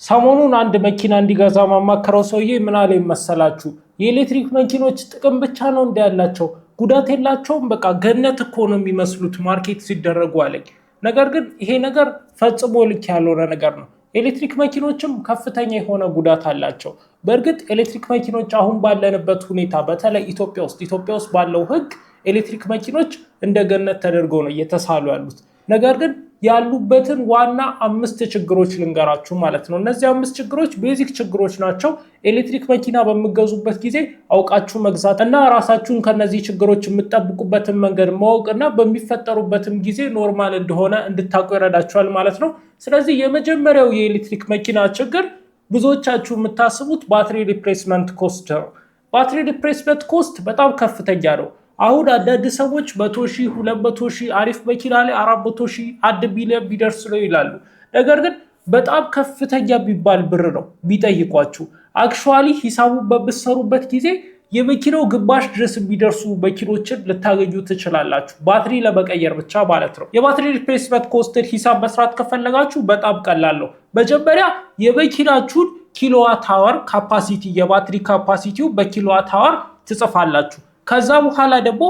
ሰሞኑን አንድ መኪና እንዲገዛ ማማከረው ሰውዬ ምን አለኝ መሰላችሁ? የኤሌክትሪክ መኪኖች ጥቅም ብቻ ነው ያላቸው፣ ጉዳት የላቸውም። በቃ ገነት እኮ ነው የሚመስሉት ማርኬት ሲደረጉ አለኝ። ነገር ግን ይሄ ነገር ፈጽሞ ልክ ያልሆነ ነገር ነው። ኤሌክትሪክ መኪኖችም ከፍተኛ የሆነ ጉዳት አላቸው። በእርግጥ ኤሌክትሪክ መኪኖች አሁን ባለንበት ሁኔታ በተለይ ኢትዮጵያ ውስጥ ባለው ሕግ ኤሌክትሪክ መኪኖች እንደ ገነት ተደርገው ነው እየተሳሉ ያሉት። ነገር ግን ያሉበትን ዋና 5 ችግሮች ልንገራችሁ ማለት ነው። እነዚህ 5 ችግሮች ቤዚክ ችግሮች ናቸው። ኤሌክትሪክ መኪና በሚገዙበት ጊዜ አውቃችሁ መግዛት እና ራሳችሁን ከነዚህ ችግሮች የምትጠብቁበትን መንገድ ማወቅና በሚፈጠሩበትም ጊዜ ኖርማል እንደሆነ እንድታውቁ ይረዳችኋል ማለት ነው። ስለዚህ የመጀመሪያው የኤሌክትሪክ መኪና ችግር ብዙዎቻችሁ የምታስቡት ባትሪ ሪፕሌስመንት ኮስት ነው። ባትሪ ሪፕሌስመንት ኮስት በጣም ከፍተኛ ነው። አሁን አንዳንድ ሰዎች 100,000 200,000 አሪፍ መኪና ላይ 400,000 1 ቢሊዮን ቢደርስ ነው ይላሉ። ነገር ግን በጣም ከፍተኛ ቢባል ብር ነው ቢጠይቋችሁ። አክቹዋሊ ሂሳቡን በምትሰሩበት ጊዜ የመኪናው ግማሽ ድረስ የሚደርሱ መኪኖችን ልታገኙ ትችላላችሁ፣ ባትሪ ለመቀየር ብቻ ማለት ነው። የባትሪ ሪፕሌስመንት ኮስትን ሂሳብ መስራት ከፈለጋችሁ በጣም ቀላል ነው። መጀመሪያ የመኪናችሁን ኪሎዋት አወር ካፓሲቲ፣ የባትሪ ካፓሲቲው በኪሎዋት አወር ትጽፋላችሁ። ከዛ በኋላ ደግሞ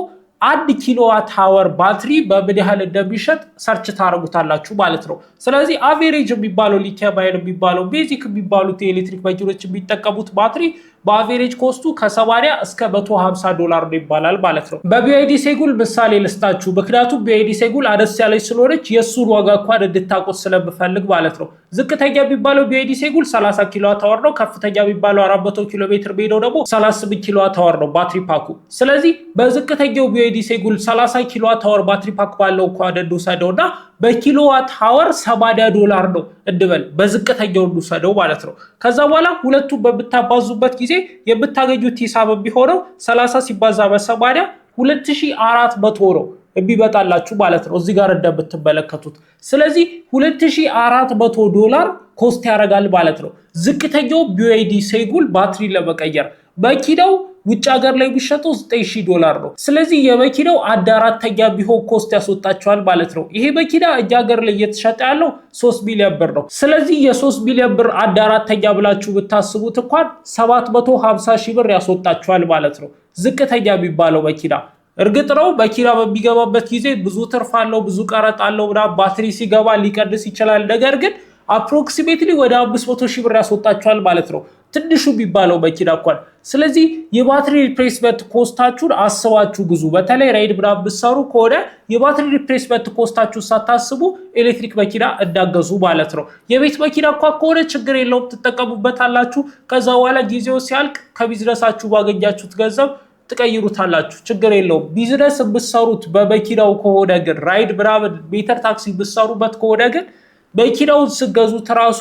1 ኪሎዋት አወር ባትሪ በምን ያህል እንደሚሸጥ ሰርች ታደርጉታላችሁ ማለት ነው። ስለዚህ አቬሬጅ የሚባለው ሊቲየም አየን የሚባለው ቤዚክ የሚባሉት የኤሌክትሪክ መኪኖች የሚጠቀሙት ባትሪ በአቬሬጅ ኮስቱ ከ80 እስከ $150 ነው ይባላል ማለት ነው። በቢዋይዲ ሴጉል ምሳሌ ልስጣችሁ፣ ምክንያቱም ቢዋይዲ ሴጉል አነስ ያለች ስለሆነች የእሱን ዋጋ እንኳን እንድታውቁት ስለምፈልግ ማለት ነው። ዝቅተኛ የሚባለው ቢዋይዲ ሴጉል 30 ኪሎዋት አወር ነው። ከፍተኛ የሚባለው 400 ኪሎ ሜትር ሜዳው ደግሞ 38 ኪሎዋት አወር ነው ባትሪ ፓኩ። ስለዚህ በዝቅተኛው ቢዋይዲ ሴጉል 30 ኪሎዋት አወር ባትሪ ፓክ ባለው እንኳን እንውሰደውና በኪሎዋት አወር $80 ነው እንበል፣ በዝቅተኛው እንውሰደው ማለት ነው። ከዛ በኋላ ሁለቱን በምታባዙበት ጊዜ የምታገኙት ሂሳብ ቢሆነው 30 ሲባዛ በ80 $2,400 ነው የሚመጣላችሁ ማለት ነው፣ እዚህ ጋር እንደምትመለከቱት። ስለዚህ $2,400 ኮስት ያደርጋል ማለት ነው ዝቅተኛው ቢዋይዲ ሴጉል ባትሪ ለመቀየር። መኪናው ውጭ ሀገር ላይ የሚሸጠው $9,000 ነው። ስለዚህ የመኪናው 1/4 ቢሆን ኮስት ያስወጣቸዋል ማለት ነው። ይሄ መኪና እኛ ሀገር ላይ እየተሸጠ ያለው 3 ሚሊዮን ብር ነው። ስለዚህ የ3 ሚሊዮን ብር 1/4 ብላችሁ ብታስቡት እንኳን 750,000 ብር ያስወጣቸዋል ማለት ነው ዝቅተኛ የሚባለው መኪና። እርግጥ ነው መኪና በሚገባበት ጊዜ ብዙ ትርፍ አለው፣ ብዙ ቀረጥ አለው፣ ባትሪ ሲገባ ሊቀንስ ይችላል። ነገር ግን አፕሮክሲሜትሊ ወደ 500,000 ብር ያስወጣቸዋል ማለት ነው ትንሹ የሚባለው መኪና እንኳን። ስለዚህ የባትሪ ሪፕሌስመንት ኮስታችሁን አስባችሁ ግዙ። በተለይ ራይድ ምናምን ብትሰሩ ከሆነ የባትሪ ሪፕሌስመንት ኮስታችሁን ሳታስቡ ኤሌክትሪክ መኪና እንዳገዙ ማለት ነው። የቤት መኪና እንኳን ከሆነ ችግር የለውም ትጠቀሙበታላችሁ። ከዛ በኋላ ጊዜው ሲያልቅ ከቢዝነሳችሁ ባገኛችሁት ገንዘብ ትቀይሩታላችሁ፣ ችግር የለውም። ቢዝነስ የምትሰሩት በመኪናው ከሆነ ግን ራይድ ምናምን ሜትር ታክሲ የምትሰሩበት ከሆነ ግን መኪናውን ስገዙት ራሱ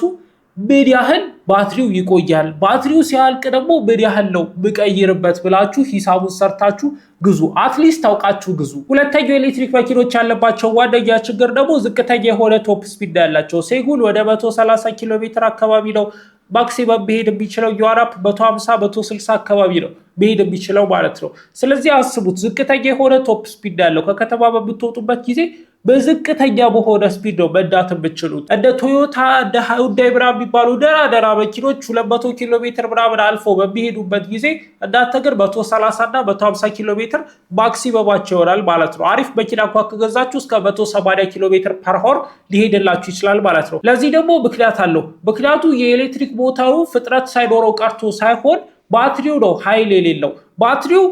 ምን ያህል ባትሪው ይቆያል፣ ባትሪው ሲያልቅ ደግሞ ምን ያህል ነው ብቀይርበት ብላችሁ ሂሳቡን ሰርታችሁ ግዙ። አትሊስት ታውቃችሁ ግዙ። ሁለተኛው ኤሌክትሪክ መኪኖች ያለባቸው ዋነኛ ችግር ደግሞ ዝቅተኛ የሆነ ቶፕ ስፒድ ያላቸው። ሴጉል ወደ 130 ኪሎ ሜትር አካባቢ ነው ማክሲመም መሄድ የሚችለው። ዩአራፕ 150 160 አካባቢ ነው መሄድ የሚችለው ማለት ነው። ስለዚህ አስቡት፣ ዝቅተኛ የሆነ ቶፕ ስፒድ ያለው ከከተማ በምትወጡበት ጊዜ በዝቅተኛ በሆነ ስፒድ ነው መንዳት የምትችሉት። እንደ ቶዮታ እንደ ሃዩንዳይ ምናምን የሚባሉ ደራ መኪኖች 200 ኪሎ ሜትር ምናምን አልፎ በሚሄዱበት ጊዜ እናንተ ግን 130 እና 150 ኪሎ ሜትር ማክሲመማቸው ይሆናል ማለት ነው። አሪፍ መኪና እንኳን ከገዛችሁ እስከ 180 ኪሎ ሜትር ፐር ሆር ሊሄድላችሁ ይችላል ማለት ነው። ለዚህ ደግሞ ምክንያት አለው። ምክንያቱ የኤሌክትሪክ ሞተሩ ፍጥነት ሳይኖረው ቀርቶ ሳይሆን ባትሪው ነው ኃይል የሌለው። ባትሪው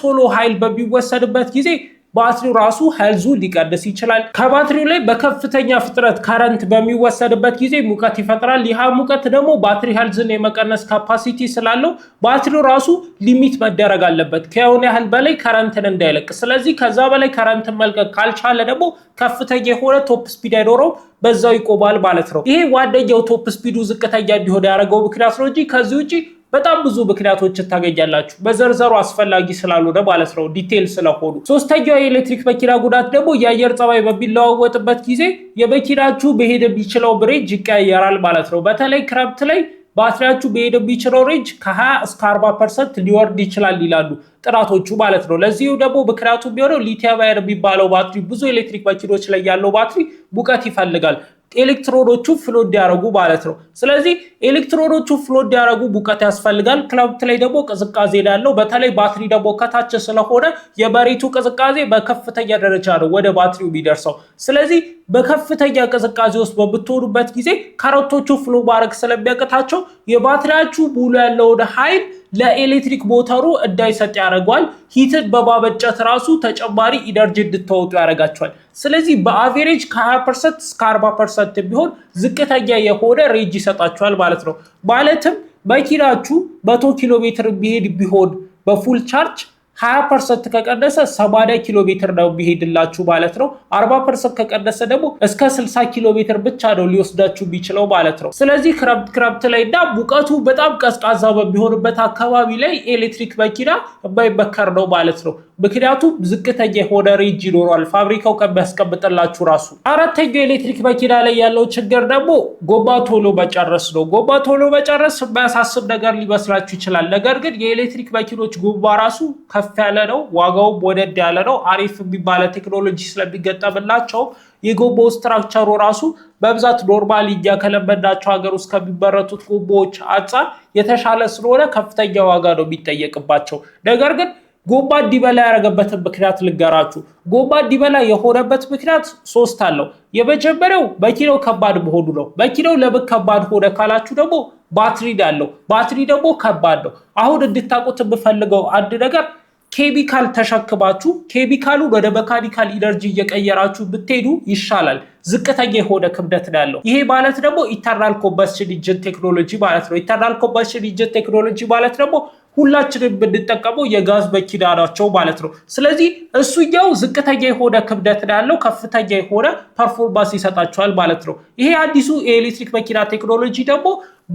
ቶሎ ኃይል በሚወሰድበት ጊዜ ባትሪው ራሱ ሄልዙ ሊቀንስ ይችላል። ከባትሪው ላይ በከፍተኛ ፍጥነት ከረንት በሚወሰድበት ጊዜ ሙቀት ይፈጥራል። ይህ ሙቀት ደግሞ ባትሪ ሄልዝን የመቀነስ ካፓሲቲ ስላለው ባትሪው ራሱ ሊሚት መደረግ አለበት ከሆነ ያህል በላይ ከረንትን እንዳይለቅ። ስለዚህ ከዛ በላይ ከረንትን መልቀቅ ካልቻለ ደግሞ ከፍተኛ የሆነ ቶፕ ስፒድ አይኖረው፣ በዛው ይቆማል ማለት ነው። ይሄ ዋነኛው ቶፕ ስፒዱ ዝቅተኛ እንዲሆን ያደረገው ምክንያት ነው እንጂ ከዚህ ውጪ በጣም ብዙ ምክንያቶችን ታገኛላችሁ። በዘርዘሩ አስፈላጊ ስላልሆነ ማለት ነው፣ ዲቴል ስለሆኑ። ሶስተኛው የኤሌክትሪክ መኪና ጉዳት ደግሞ የአየር ጸባይ በሚለዋወጥበት ጊዜ የመኪናችሁ መሄድ የሚችለው ሬንጅ ይቀያየራል ማለት ነው። በተለይ ክረምት ላይ ባትሪያችሁ መሄድ የሚችለው ሬንጅ ከ20 እስከ 40% ሊወርድ ይችላል ይላሉ ጥናቶቹ ማለት ነው። ለዚሁ ደግሞ ምክንያቱ የሚሆነው ሊቲየም አየን የሚባለው ባትሪ ብዙ ኤሌክትሪክ መኪኖች ላይ ያለው ባትሪ ሙቀት ይፈልጋል። ኤሌክትሮዶቹ ፍሎ እንዲያደርጉ ማለት ነው። ስለዚህ ኤሌክትሮዶቹ ፍሎ እንዲያደርጉ ሙቀት ያስፈልጋል። ክረምት ላይ ደግሞ ቅዝቃዜ ያለው በተለይ ባትሪ ደግሞ ከታች ስለሆነ የመሬቱ ቅዝቃዜ በከፍተኛ ደረጃ ነው ወደ ባትሪው የሚደርሰው። ስለዚህ በከፍተኛ ቅዝቃዜ ውስጥ በምትሆኑበት ጊዜ ካሮቶቹ ፍሎ ማድረግ ስለሚያቅታቸው የባትሪያችሁ ሙሉ ያለውን ኃይል ለኤሌክትሪክ ሞተሩ እንዳይሰጥ ያደርገዋል። ሂትን በማመንጨት ራሱ ተጨማሪ ኢነርጂ እንድታወጡ ያደርጋቸዋል። ስለዚህ በአቬሬጅ ከ20% እስከ 40% ቢሆን ዝቅተኛ የሆነ ሬንጅ ይሰጣቸዋል ማለት ነው። ማለትም መኪናችሁ 100 ኪሎ ሜትር የሚሄድ ቢሆን በፉል ቻርጅ 20% ከቀነሰ 80 ኪሎ ሜትር ነው የሚሄድላችሁ ማለት ነው። 40% ከቀነሰ ደግሞ እስከ 60 ኪሎ ሜትር ብቻ ነው ሊወስዳችሁ የሚችለው ማለት ነው። ስለዚህ ክረምት ላይ እና ሙቀቱ በጣም ቀዝቃዛ በሚሆንበት አካባቢ ላይ ኤሌክትሪክ መኪና የማይመከር ነው ማለት ነው። ምክንያቱም ዝቅተኛ የሆነ ሬንጅ ይኖረዋል ፋብሪካው ከሚያስቀምጥላችሁ ራሱ። አራተኛው ኤሌክትሪክ መኪና ላይ ያለው ችግር ደግሞ ጎማ ቶሎ መጨረስ ነው። ጎማ ቶሎ መጨረስ የማያሳስብ ነገር ሊመስላችሁ ይችላል። ነገር ግን የኤሌክትሪክ መኪኖች ጎማ ራሱ ከፍ ያለ ነው፣ ዋጋውም ወደድ ያለ ነው። አሪፍ የሚባለ ቴክኖሎጂ ስለሚገጠምላቸው የጎማው ስትራክቸሩ ራሱ በብዛት ኖርማሊ እኛ ከለመድናቸው ሀገር ውስጥ ከሚመረቱት ጎማዎች አንጻር የተሻለ ስለሆነ ከፍተኛ ዋጋ ነው የሚጠየቅባቸው። ነገር ግን ጎማ እንዲበላ ያደረገበትን ምክንያት ልንገራችሁ። ጎማ እንዲበላ የሆነበት ምክንያት 3 አለው። የመጀመሪያው መኪናው ከባድ መሆኑ ነው። መኪናው ለምን ከባድ ሆነ ካላችሁ ደግሞ ባትሪ ያለው፣ ባትሪ ደግሞ ከባድ ነው። አሁን እንድታውቁት የምፈልገው አንድ ነገር ኬሚካል ተሸክማችሁ ኬሚካሉን ወደ መካኒካል ኢነርጂ እየቀየራችሁ ብትሄዱ ይሻላል። ዝቅተኛ የሆነ ክብደት ነው ያለው። ይሄ ማለት ደግሞ ኢተርናል ኮምበስሽን ኢንጂን ቴክኖሎጂ ማለት ነው። ኢተርናል ኮምበስሽን ኢንጂን ቴክኖሎጂ ማለት ደግሞ ሁላችንም የምንጠቀመው የጋዝ መኪና ናቸው ማለት ነው። ስለዚህ እሱኛው ዝቅተኛ የሆነ ክብደት ነው ያለው፣ ከፍተኛ የሆነ ፐርፎርማንስ ይሰጣቸዋል ማለት ነው። ይሄ አዲሱ የኤሌክትሪክ መኪና ቴክኖሎጂ ደግሞ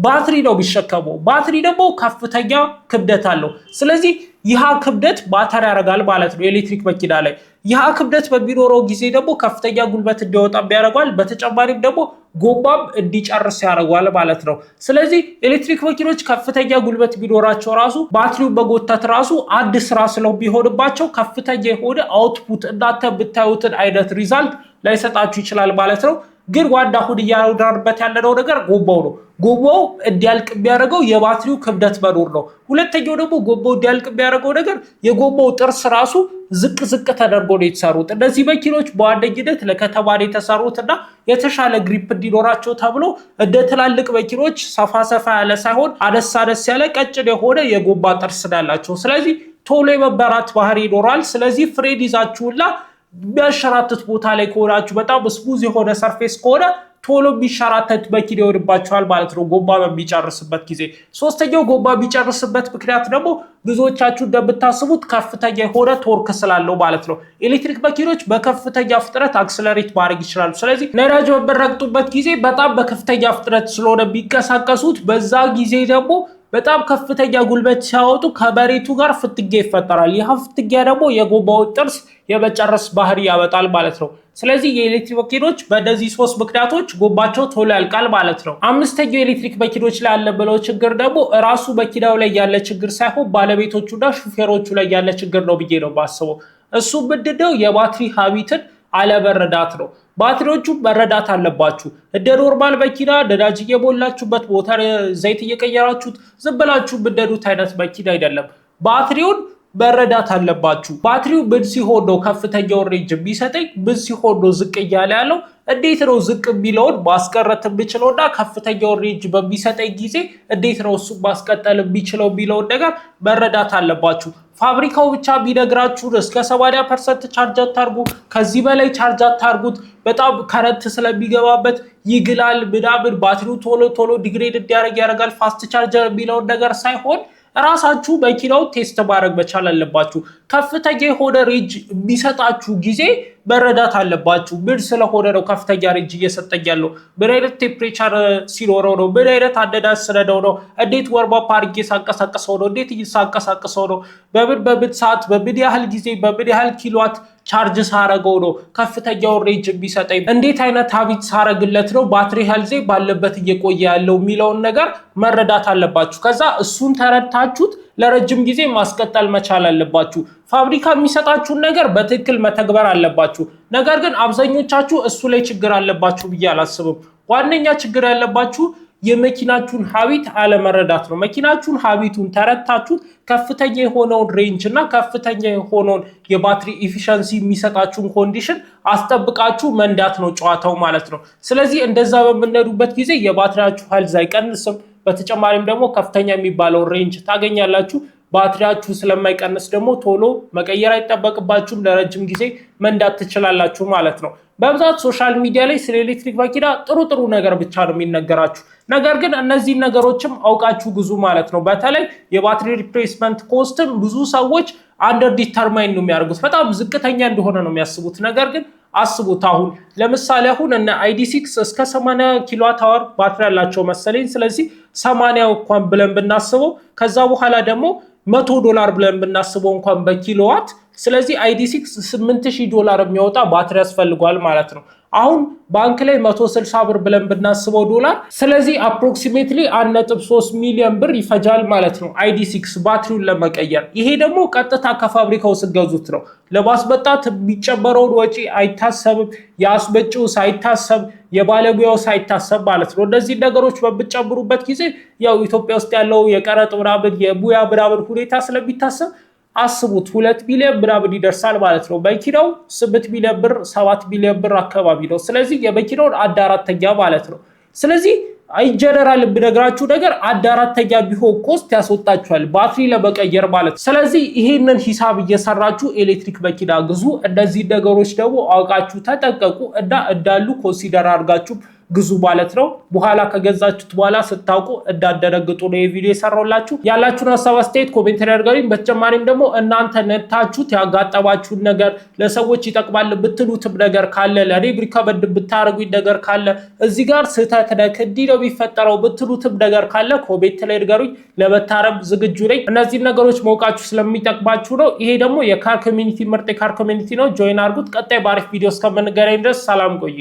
ባትሪ ነው የሚሸከመው። ባትሪ ደግሞ ከፍተኛ ክብደት አለው። ስለዚህ ይህ ክብደት ባተር ያደርጋል ማለት ነው ኤሌክትሪክ መኪና ላይ። ይህ ክብደት በሚኖረው ጊዜ ደግሞ ከፍተኛ ጉልበት እንዲወጣ ያደርጋል። በተጨማሪም ደግሞ ጎማም እንዲጨርስ ያደርጋል ማለት ነው። ስለዚህ ኤሌክትሪክ መኪኖች ከፍተኛ ጉልበት ቢኖራቸው ራሱ ባትሪውን መጎተት ራሱ አንድ ስራ ስለሚሆንባቸው ከፍተኛ የሆነ አውትፑት እናንተ ብታዩትን አይነት ሪዛልት ላይሰጣችሁ ይችላል ማለት ነው። ግን ዋና አሁን እያወራንበት ያለነው ነገር ጎማው ነው። ጎማው እንዲያልቅ የሚያደርገው የባትሪው ክብደት መኖር ነው። ሁለተኛው ደግሞ ጎማው እንዲያልቅ የሚያደርገው ነገር የጎማው ጥርስ ራሱ ዝቅ ተደርጎ ነው የተሰሩት። እነዚህ መኪኖች በዋነኝነት ለከተማ የተሰሩትና የተሻለ ግሪፕ እንዲኖራቸው ተብሎ እንደ ትላልቅ መኪኖች ሰፋ ያለ ሳይሆን አነስ ያለ ቀጭን የሆነ የጎማ ጥርስ ያላቸው። ስለዚህ ቶሎ የመበራት ባህሪ ይኖራል። ስለዚህ ፍሬን ይዛችሁላ የሚያሸራትት ቦታ ላይ ከሆናችሁ በጣም ስሙዝ የሆነ ሰርፌስ ከሆነ ቶሎ የሚሸራተት መኪና ይሆንባችኋል ማለት ነው ጎማ በሚጨርስበት ጊዜ። ሶስተኛው ጎማ የሚጨርስበት ምክንያት ደግሞ ብዙዎቻችሁ እንደምታስቡት ከፍተኛ የሆነ ቶርክ ስላለው ማለት ነው። ኤሌክትሪክ መኪኖች በከፍተኛ ፍጥነት አክሰለሬት ማድረግ ይችላሉ። ስለዚህ ነዳጅ በሚረግጡበት ጊዜ በጣም በከፍተኛ ፍጥነት ስለሆነ የሚንቀሳቀሱት በዛ ጊዜ ደግሞ በጣም ከፍተኛ ጉልበት ሲያወጡ ከመሬቱ ጋር ፍትጊያ ይፈጠራል። ይህ ፍትጊያ ደግሞ የጎማውን ጥርስ የመጨረስ ባህሪ ያመጣል ማለት ነው። ስለዚህ የኤሌክትሪክ መኪኖች በእነዚህ 3 ምክንያቶች ጎማቸው ቶሎ ያልቃል ማለት ነው። አምስተኛው የኤሌክትሪክ መኪኖች ላይ ያለ ብለው ችግር ደግሞ ራሱ መኪናው ላይ ያለ ችግር ሳይሆን ባለቤቶቹና ሹፌሮቹ ላይ ያለ ችግር ነው ብዬ ነው የማስበው። እሱ ምንድነው? የባትሪ ሀቢትን አለመረዳት ነው። ባትሪዎቹ መረዳት አለባችሁ። እንደ ኖርማል መኪና ነዳጅ እየሞላችሁበት ሞተር ዘይት እየቀየራችሁት ዝም ብላችሁ የምትነዱት አይነት መኪና አይደለም። ባትሪውን መረዳት አለባችሁ። ባትሪው ምን ሲሆን ነው ከፍተኛውን ሬንጅ የሚሰጠኝ፣ ምን ሲሆን ነው ዝቅ እያለ ያለው፣ እንዴት ነው ዝቅ የሚለውን ማስቀረት የሚችለውና ከፍተኛውን ሬንጅ በሚሰጠኝ ጊዜ እንዴት ነው እሱ ማስቀጠል የሚችለው የሚለውን ነገር መረዳት አለባችሁ። ፋብሪካው ብቻ ቢነግራችሁ እስከ 80% ቻርጅ አታርጉ፣ ከዚህ በላይ ቻርጅ አታርጉት፣ በጣም ከረንት ስለሚገባበት ይግላል ምናምን፣ ባትሪው ቶሎ ዲግሬድ እንዲያደርግ ያደርጋል ፋስት ቻርጀር የሚለውን ነገር ሳይሆን ራሳችሁ መኪናው ቴስት ማድረግ መቻል አለባችሁ። ከፍተኛ የሆነ ሬንጅ የሚሰጣችሁ ጊዜ መረዳት አለባችሁ። ምን ስለሆነ ነው ከፍተኛ ሬንጅ እየሰጠኝ ያለው፣ ምን አይነት ቴምፕሬቸር ሲኖረው ነው፣ ምን አይነት አነዳጅ ስለነው ነው፣ እንዴት ወርማፕ አድርጌ ሳንቀሳቀሰው ነው፣ እንዴት እየሳንቀሳቀሰው ነው፣ በምን ሰዓት፣ በምን ያህል ጊዜ፣ በምን ያህል ኪሎዋት ቻርጅ ሳረገው ነው ከፍተኛው ሬንጅ ቢሰጠኝ? እንዴት አይነት ሀቢት ሳረግለት ነው ባትሪ ሄልዜ ባለበት እየቆየ ያለው የሚለውን ነገር መረዳት አለባችሁ። ከዛ እሱን ተረድታችሁት ለረጅም ጊዜ ማስቀጠል መቻል አለባችሁ። ፋብሪካ የሚሰጣችሁን ነገር በትክክል መተግበር አለባችሁ። ነገር ግን አብዛኞቻችሁ እሱ ላይ ችግር አለባችሁ ብዬ አላስብም። ዋነኛ ችግር ያለባችሁ የመኪናችሁን ሀቢት አለመረዳት ነው። መኪናችሁን ሀቢቱን ተረድታችሁት ከፍተኛ የሆነውን ሬንጅ እና ከፍተኛ የሆነውን የባትሪ ኢፊሸንሲ የሚሰጣችሁን ኮንዲሽን አስጠብቃችሁ መንዳት ነው ጨዋታው ማለት ነው። ስለዚህ እንደዛ በምንሄዱበት ጊዜ የባትሪያችሁ ሄልዝ አይቀንስም። በተጨማሪም ደግሞ ከፍተኛ የሚባለው ሬንጅ ታገኛላችሁ። ባትሪያችሁ ስለማይቀንስ ደግሞ ቶሎ መቀየር አይጠበቅባችሁም። ለረጅም ጊዜ መንዳት ትችላላችሁ ማለት ነው። በብዛት ሶሻል ሚዲያ ላይ ስለ ኤሌክትሪክ መኪና ጥሩ ነገር ብቻ ነው የሚነገራችሁ። ነገር ግን እነዚህ ነገሮችም አውቃችሁ ግዙ ማለት ነው። በተለይ የባትሪ ሪፕሌስመንት ኮስትም ብዙ ሰዎች አንደር ዲተርማይን ነው የሚያደርጉት፣ በጣም ዝቅተኛ እንደሆነ ነው የሚያስቡት። ነገር ግን አስቡት። አሁን ለምሳሌ አሁን እነ ID6 እስከ 80 ኪሎዋት አወር ባትሪ ያላቸው መሰለኝ። ስለዚህ 80 እንኳን ብለን ብናስበው ከዛ በኋላ ደግሞ $100 ብለን ብናስበው እንኳን በኪሎዋት፣ ስለዚህ ID6 $8000 የሚያወጣ ባትሪ ያስፈልጓል ማለት ነው። አሁን ባንክ ላይ 160 ብር ብለን ብናስበው ዶላር፣ ስለዚህ አፕሮክሲሜትሊ 1.3 ሚሊዮን ብር ይፈጃል ማለት ነው ID6 ባትሪውን ለመቀየር። ይሄ ደግሞ ቀጥታ ከፋብሪካው ስገዙት ነው። ለማስመጣት የሚጨመረውን ወጪ አይታሰብም፣ የአስመጪው ሳይታሰብ፣ የባለሙያው ሳይታሰብ ማለት ነው። እነዚህ ነገሮች በምትጨምሩበት ጊዜ ያው ኢትዮጵያ ውስጥ ያለው የቀረጥ ምናምን የሙያ ምናምን ሁኔታ ስለሚታሰብ አስቡት 2 ቢሊዮን ምናምን ይደርሳል ማለት ነው። መኪናው 8 ሚሊዮን ብር 7 ሚሊዮን ብር አካባቢ ነው። ስለዚህ የመኪናውን 1/4 ማለት ነው። ስለዚህ ጀነራል ብነግራችሁ ነገር 1/4 ቢሆን ኮስት ያስወጣችኋል ባትሪ ለመቀየር ማለት ነው። ስለዚህ ይሄንን ሂሳብ እየሰራችሁ ኤሌክትሪክ መኪና ግዙ። እነዚህ ነገሮች ደግሞ አውቃችሁ ተጠንቀቁ እና እንዳሉ ኮንሲደር አድርጋችሁ ግዙ ማለት ነው። በኋላ ከገዛችሁት በኋላ ስታውቁ እንዳደረግጡ ነው የቪዲዮ የሰራውላችሁ። ያላችሁን ሀሳብ አስተያየት ኮሜንት ላይ አድርጋችሁ፣ በተጨማሪም ደግሞ እናንተ ነታችሁት ያጋጠማችሁን ነገር ለሰዎች ይጠቅማል ብትሉትም ነገር ካለ ለኔ ሪከመንድ ብታረጉኝ ነገር ካለ እዚህ ጋር ስህተት ነክ እንዲህ ነው የሚፈጠረው ብትሉትም ነገር ካለ ኮሜንት ላይ አድርጋችሁ ለመታረም ዝግጁ ነኝ። እነዚህ ነገሮች ማውቃችሁ ስለሚጠቅማችሁ ነው። ይሄ ደግሞ የካር ኮሚኒቲ ምርጥ የካር ኮሚኒቲ ነው። ጆይን አድርጉት። ቀጣይ ባሪፍ ቪዲዮ እስከምንገናኝ ድረስ ሰላም ቆዩ።